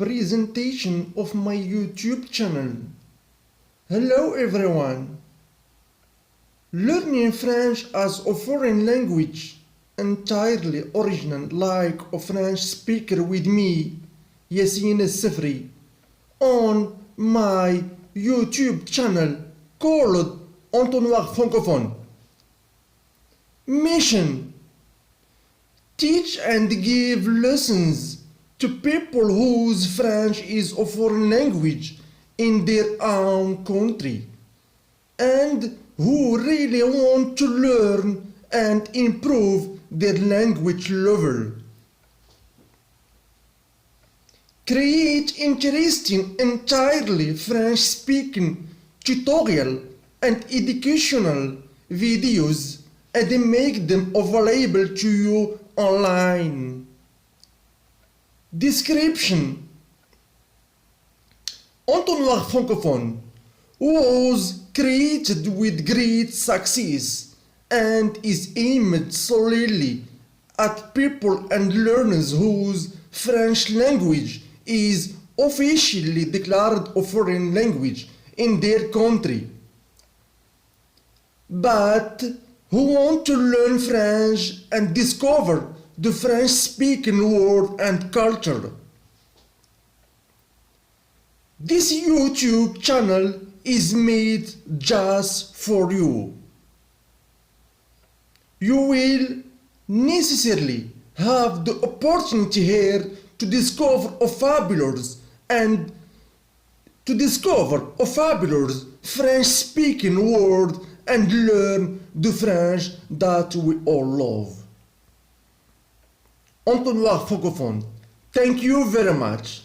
presentation of my YouTube channel. Hello everyone! Learning French as a foreign language, entirely original like a French speaker with me, Yacine SEFRI, on my YouTube channel called Entonnoir Francophone. Mission: teach and give lessons to people whose French is a foreign language in their own country and who really want to learn and improve their language level. Create interesting entirely French-speaking tutorial and educational videos and make them available to you online. Description: Entonnoir Francophone was created with great success and is aimed solely at people and learners whose French language is officially declared a foreign language in their country, but who want to learn French and discover the French-speaking world and culture. This YouTube channel is made just for you. You will necessarily have the opportunity here to discover a fabulous French-speaking world and learn the French that we all love. Entonnoir Francophone, thank you very much.